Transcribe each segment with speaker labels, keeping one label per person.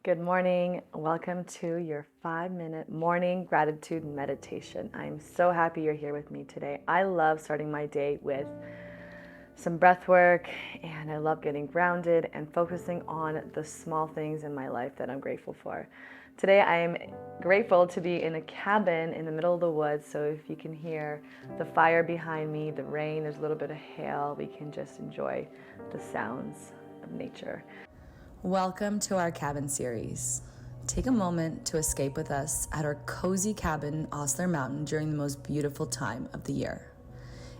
Speaker 1: Good morning. Welcome to your 5-minute morning gratitude meditation. I'm so happy you're here with me today. I love starting my day with some breath work, and I love getting grounded and focusing on the small things in my life that I'm grateful for. Today, I am grateful to be in a cabin in the middle of the woods. So, if you can hear the fire behind me, the rain, there's a little bit of hail, we can just enjoy the sounds of nature. Welcome to our cabin series. Take a moment to escape with us at our cozy cabin in Osler Mountain during the most beautiful time of the year.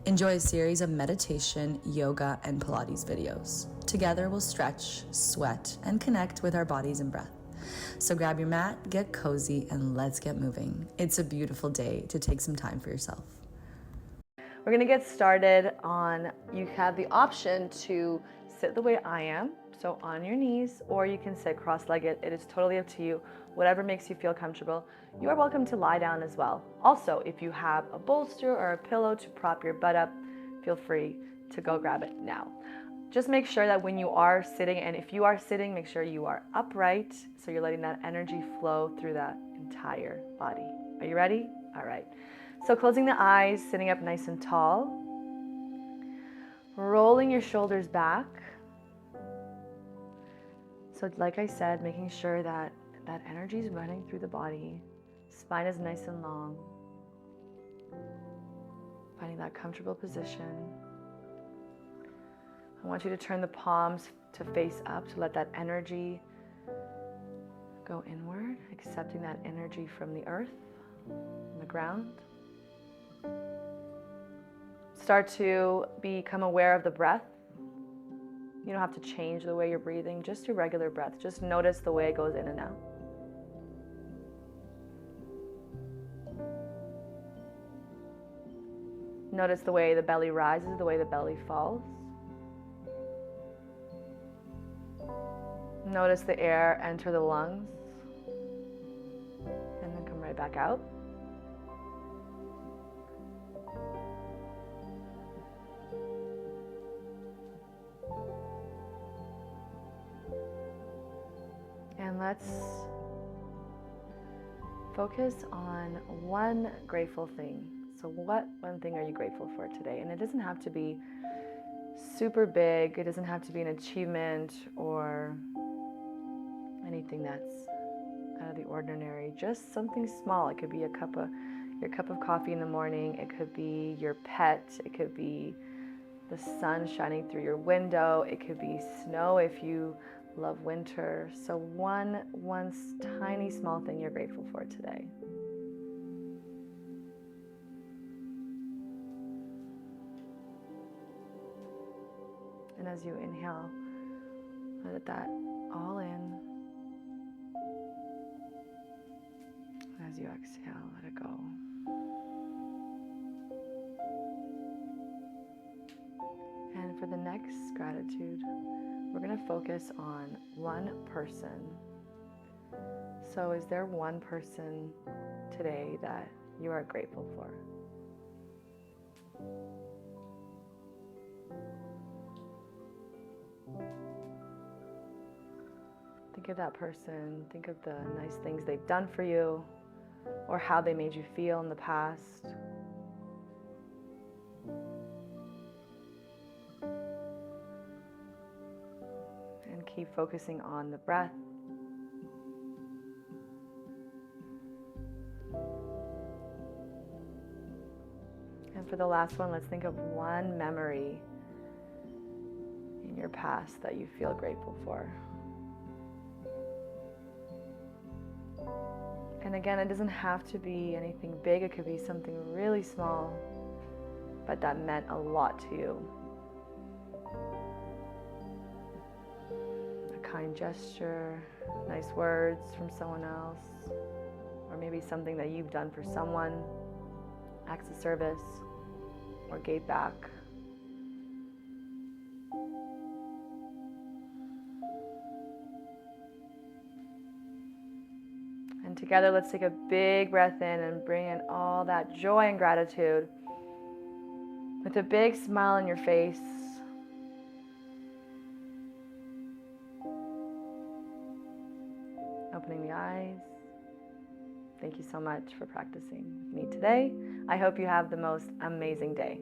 Speaker 1: Enjoy a series of meditation, yoga, and Pilates videos. Together we'll stretch, sweat, and connect with our bodies and breath. So grab your mat, get cozy, and let's get moving. It's a beautiful day to take some time for yourself. We're gonna get started on, you have the option to sit the way I am, so on your knees, or you can sit cross-legged. It is totally up to you, whatever makes you feel comfortable. You are welcome to lie down as well. Also, if you have a bolster or a pillow to prop your butt up, feel free to go grab it now. Just make sure that when you are sitting, and if you are sitting, make sure you are upright, so you're letting that energy flow through that entire body. Are you ready? All right. So closing the eyes, sitting up nice and tall, rolling your shoulders back. So like I said, making sure that that energy is running through the body. Spine is nice and long. Finding that comfortable position. I want you to turn the palms to face up to let that energy go inward, accepting that energy from the earth, from the ground. Start to become aware of the breath. You don't have to change the way you're breathing, just your regular breath. Just notice the way it goes in and out. Notice the way the belly rises, the way the belly falls. Notice the air enter the lungs and then come right back out. And let's focus on one grateful thing. So what one thing are you grateful for today? And it doesn't have to be super big. It doesn't have to be an achievement or anything that's out of the ordinary. Just something small. It could be your cup of coffee in the morning. It could be your pet. It could be the sun shining through your window. It could be snow if you love winter. So one tiny small thing you're grateful for today. And as you inhale, let that all in. As you exhale, let it go. And for the next gratitude, we're going to focus on one person. So is there one person today that you are grateful for? Think of that person. Think of the nice things they've done for you or how they made you feel in the past. And keep focusing on the breath. And for the last one, let's think of one memory in your past that you feel grateful for. And again, it doesn't have to be anything big. It could be something really small, but that meant a lot to you. A kind gesture, nice words from someone else, or maybe something that you've done for someone, acts of service, or gave back. And together, let's take a big breath in and bring in all that joy and gratitude with a big smile on your face. Opening the eyes. Thank you so much for practicing with me today. I hope you have the most amazing day.